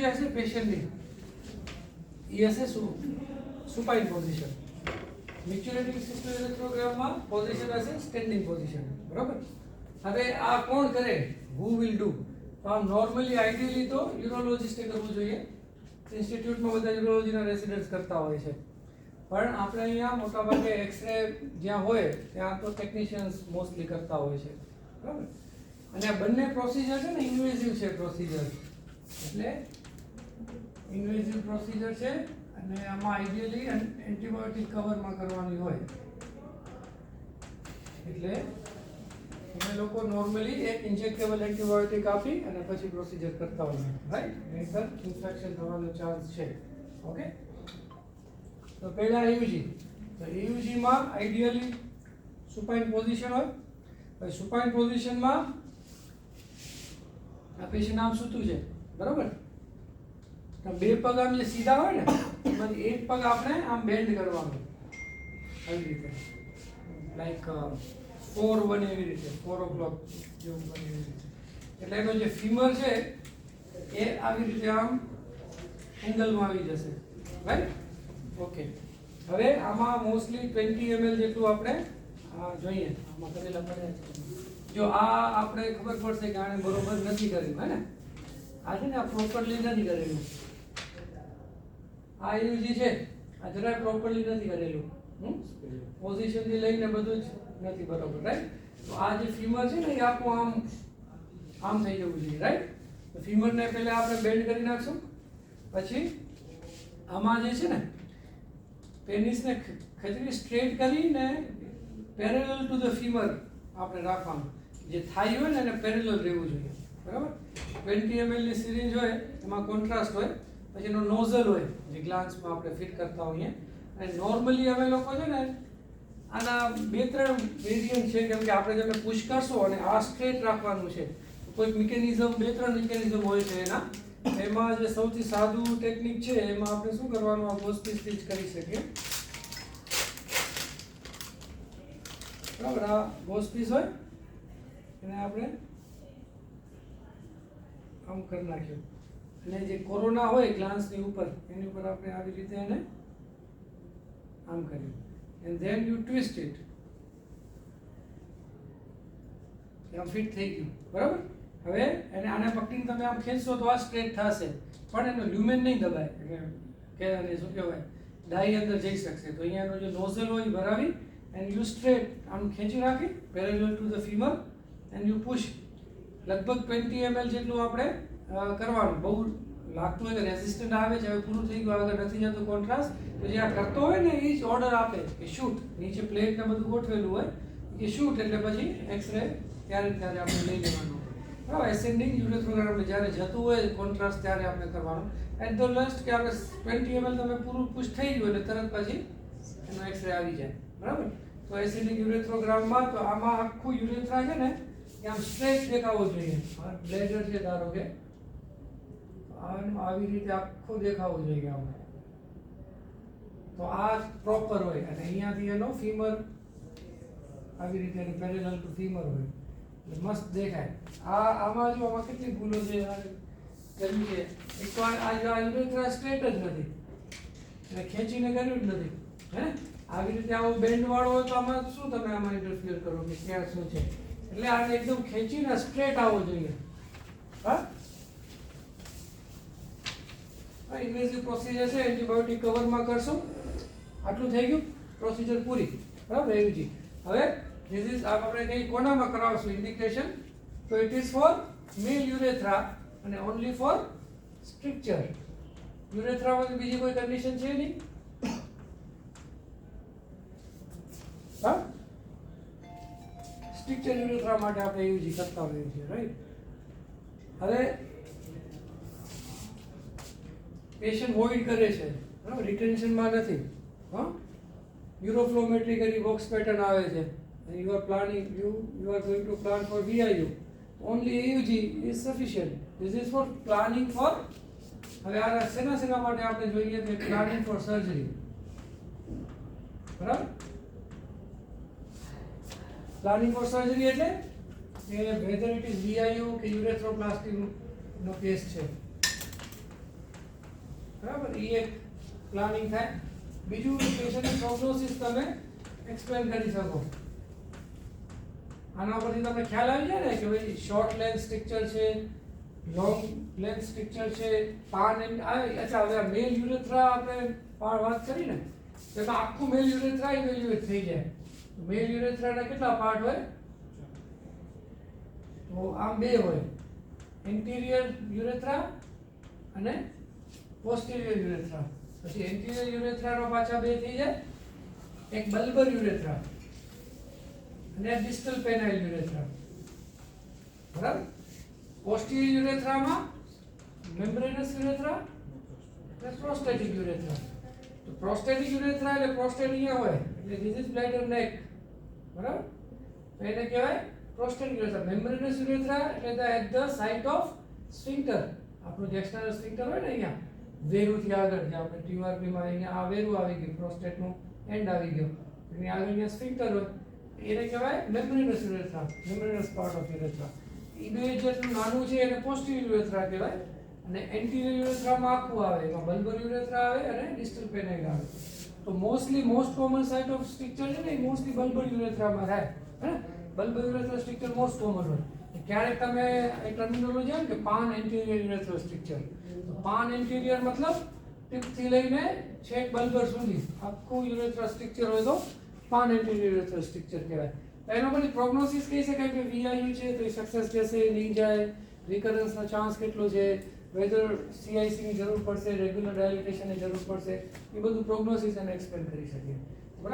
જે હશે પેશન્ટની એ હશે સુપાઇન પોઝિશન. મેચ્યુરેટિંગ સિસ્ટમ ઇલેક્ટ્રોગ્રામમાં પોઝિશન હશે સ્ટેન્ડિંગ પોઝિશન. બરાબર. હવે આ કોણ કરે? Who will do? તો આમ નોર્મલી આઈડિયલી તો યુરોલોજિસ્ટે કરવું જોઈએ. ઇન્સ્ટિટ્યૂટમાં બધા યુરોલોજીના રેસિડન્ટ્સ કરતા હોય છે, પણ આપણે અહીંયા મોટાભાગે એક્સરે જ્યાં હોય ત્યાં તો ટેકનિશિયન્સ મોસ્ટલી કરતા હોય છે. બરાબર. અને આ બંને પ્રોસિજર છે ને ઇન્વેઝિવ છે પ્રોસિજર, એટલે ઇન્વેઝિવ પ્રોસિજર છે અને આમાં આઈડિયલી એન્ટીબાયોટિક કવરમાં કરવાની હોય. એટલે અમે લોકો નોર્મલી એક ઇન્જેક્ટેબલ એન્ટીબાયોટિક આપી અને પછી પ્રોસિજર કરતા હોઈએ, રાઈટ? નહીંતર ઇન્ફેક્શન થવાનો ચાન્સ છે. ઓકે, તો પહેલા એયુજી. તો એયુજીમાં આઈડિયલી સુપાઇન પોઝિશન હોય. પછી સુપાઇન પોઝિશનમાં આ પેશન્ટ આમ સૂતું છે, બરાબર? તો બે પગ આમ જે સીધા હોય ને એમાંથી એક પગ આપણે આમ બેન્ડ કરવાનો, આવી રીતે, લાઈક 4 બને એવી રીતે, 4 o'clock જેવું બને એવી રીતે. એટલે એનો જે ફીમર છે એ આવી રીતે આમ એંગલમાં આવી જશે, રાઈટ? ઓકે, હવે આમાં મોસ્ટલી 20 ml જેટલું આપણે જોઈએ. આમાં કરેલા પડ્યા છે. જો આ આપણે ખબર પડશે કે આને બરોબર નથી કર્યું, હે ને? આ છે ને આ પ્રોપરલી નથી કરેલું. આ યુજી છે આ જરાય પ્રોપરલી નથી કરેલું. પોઝિશનથી લઈને બધું જ નથી બરોબર, રાઈટ? તો આ જે ફીમર છે ને એ આખું આમ થઈ જવું જોઈએ, રાઈટ? તો ફીમરને પહેલા આપણે બેન્ડ કરી નાખશું. પછી આમાં જે છે ને પેનિસને ખજરી સ્ટ્રેટ કરીને પેરેલલ ટુ ધ ફીમર આપણે રાખવાનું. જે થાઈ હોય ને એને પેરેલલ રહેવું જોઈએ, બરાબર? 20 ml ની સિરિંજ હોય એમાં કોન્ટ્રાસ્ટ હોય, પછી એનો નોઝલ હોય જે ગ્લાન્સમાં આપણે ફિટ કરતા હોઈએ. અને નોર્મલી અમે લોકો છે ને આના 2-3 વેરિયન્ટ છે, કેમ કે આપણે તમે પુશ કરશો અને આ સ્ટ્રેટ રાખવાનું છે. કોઈ મિકેનિઝમ 2-3 મિકેનિઝમ હોય છે એના. એમાં જે સૌથી સાદું ટેકનિક છે એમાં આપણે શું કરવાનું, આ ગોસ્પીસથી જ કરી શકીએ, બરાબર? આ ગોસ્પીસ હોય એને આપણે આમ કરી નાખ્યું અને જે કોરોના હોય ગ્લાન્સની ઉપર એની ઉપર આપણે આવી રીતે એને આમ કર્યું. and then you twist it. આમ ફિટ થઈ ગયું, બરાબર? હવે એને આને પકડીને તમે આમ ખેંચશો તો આ સ્ટ્રેટ થશે, પણ એનો લ્યુમેન નહીં દબાય, એટલે કે એને શું કહેવાય, ડાઈ અંદર જઈ શકશે. તો અહીંયાનો જે નોઝલ હોય એ ભરાવી એન્ડ યુ સ્ટ્રેટ આમ ખેંચી રાખી parallel to the femur and you push. લગભગ 20 ml જેટલું આપણે કરવાનું. બહુ લાગતું હોય કે રેઝિસ્ટન્ટ આવે છે, હવે પૂરું થઈ ગયું, આગળ નથી જતું કોન્ટ્રાસ્ટ, તો જે આ કરતો હોય ને એ જ ઓર્ડર આપે કે શૂટ. નીચે પ્લેટ ને બધું ગોઠવેલું હોય કે શૂટ, એટલે પછી એક્સરે ત્યારે આપણે લઈ લેવાનું, બરાબર? એસેન્ડિંગ યુરેથ્રોગ્રામ જ્યારે જતું હોય કોન્ટ્રાસ્ટ ત્યારે આપણે કરવાનું. એટ ધ લાસ્ટ કે આપણે 20 ml તમે પૂરું પુશ થઈ ગયું એટલે તરત પછી એનો એક્સરે આવી જાય, બરાબર? તો એસેન્ડિંગ યુરેથ્રોગ્રામમાં તો આમાં આખું યુરેથ્રા છે ને એ આમ સ્ટ્રેટ દેખાવો જોઈએ. બ્લેડર છે ધારો કે આવી રીતે આખો દેખાવો જોઈએ આમ. તો આ પ્રોપર હોય અને અહીંયાથી એનો ફીમર આવી રીતે પેરેલલ ટુ ફીમર હોય એટલે મસ્ત દેખાય. આમાં જો આમાં કેટલી ભૂલો છે કર્યું છે. એક તો આ યુરેથ્રા સ્ટ્રેટ જ નથી અને ખેંચીને કર્યું જ નથી, હે? આવી રીતે આવો બેન્ડ વાળો હોય તો આમાં શું તમે આમાં ઇન્ટરફિયર કરો કે ક્યાં શું છે? એટલે આને એકદમ ખેંચીને સ્ટ્રેટ આવવો જોઈએ. હા, ઇન્વેઝિવ પ્રોસિજર છે, એન્ટીબાયોટિક કવરમાં કરશો. આટલું થઈ ગયું, પ્રોસિજર પૂરી, બરાબર? એયુજી. હવે ધીસ ઇઝ આપણે કઈ કોનામાં કરાવશું ઇન્ડિકેશન? તો it is four mail urethra અને ઓનલી ફોર સ્ટ્રક્ચર. યુરેથ્રામાં બીજી કોઈ કન્ડિશન છે નહીં. હા, સ્ટ્રક્ચર યુરેથ્રા માટે આપણે એયુજી કરતા હોઈએ છીએ, રાઈટ? હવે પેશન્ટ વોઇડ કરે છે, બરાબર? રિટેન્શનમાં નથી. હા, યુરોફ્લોમેટ્રી કરી બોક્સ પેટર્ન આવે છે. You are planning you are going to plan four VIU. Only AUG is sufficient. This is four planning four. હવે આ શેના માટે આપણે જોઈએ તો પ્લાનિંગ ફોર સર્જરી, બરાબર? પ્લાનિંગ ફોર સર્જરી એટલે કે વેધર ઇટ ઇઝ VIU કે યુરેથ્રોપ્લાસ્ટી નો કેસ છે. બરાબર, એ એક પ્લાનિંગ થાય. બીજું પેશન્ટની પ્રોગ્નોસિસ તમે એક્સપ્લેન કરી શકો. આના પરથી તમને ખ્યાલ આવી જાય ને કે ભાઈ શોર્ટ લેન્થ સ્ટ્રક્ચર છે, લોંગ લેન્થ સ્ટ્રક્ચર છે, પાન એન્ડ અચ્છા હવે મેલ યુરેથ્રા આપણે વાત કરી ને, તો એમાં આખું મેલ યુરેથ્રા ઇવેલ્યુએટ થઈ જાય. મેલ યુરેથ્રાના કેટલા પાર્ટ હોય? તો આમ બે હોય, એન્ટિરિયર યુરેથ્રા અને પોસ્ટિરિયર યુરેથ્રા. પછી એન્ટિરિયર યુરેથ્રાનો પાછા બે થઈ જાય, એક બલ્બર યુરેથ્રા અને ડિસ્ટલ પેનાઇલ યુરેથ્રા. બરાબર. પોસ્ટિરિયર યુરેથ્રામાં મેમ્બ્રેનસ યુરેથ્રા અને પ્રોસ્ટેટિક યુરેથ્રા. તો પ્રોસ્ટેટિક યુરેથ્રા એટલે પ્રોસ્ટેટ અહીંયા હોય એટલે ધીસ ઇઝ બ્લેડર નેક. બરાબર. તો એને કહેવાય પ્રોસ્ટેટિક યુરેથ્રા. મેમ્બ્રેનસ યુરેથ્રા એટલે એટ ધ સાઇટ ઓફ સ્ફિંક્ટર. આપણું જે એક્સટર્નલ સ્ફિંક્ટર હોય ને અહીંયા વેરુથી આગળ, જે આપણે TURP માં અહીંયા આ વેરુ આવી ગયું, પ્રોસ્ટેટનું એન્ડ આવી ગયો, એની આગળ અહીંયા સ્ફિંક્ટર હોય, એને કહેવાય મેમ્બ્રેનસ યુરેથ્રા, મેમ્બ્રેનસ પાર્ટ ઓફ યુરેથ્રા. એ બે જેટલું નાનું છે એને પોસ્ટિરિયર યુરેથ્રા કહેવાય. અને એન્ટિરિયર યુરેથ્રામાં આખું આવે, એમાં બલ્બર યુરેથ્રા આવે અને ડિસ્ટલ પેનાઇલ આવે. તો most common site of structure છે ને એ મોસ્ટલી બલ્બર યુરેથ્રામાં થાય. હે, બલ્બર યુરેથ્રા સ્ટ્રક્ચર મોસ્ટ કોમન હોય. ક્યારેક તમે એક ટર્મિનોલોજી આવે કે પાન એન્ટિરિયર યુરેથ્રા સ્ટ્રક્ચર. તો પાન એન્ટિરિયર મતલબ ટીપથી લઈને છેક બલ્બર સુધી આખું યુરેથ્રા સ્ટ્રક્ચર હોય તો પાન એન્ટિરિયર યુરેથ્રા સ્ટ્રક્ચર કહેવાય. એના પછી પ્રોગ્નોસિસ કહી શકાય કે VIU છે તો એ સક્સેસ જશે, નહીં જાય, રિકરન્સનો ચાન્સ કેટલો છે, વેધર CIC ની જરૂર પડશે, રેગ્યુલર ડાયલિટેશનની જરૂર પડશે, એ બધું પ્રોગ્નોસિસ અને એક્સપ્લેન કરી શકીએ.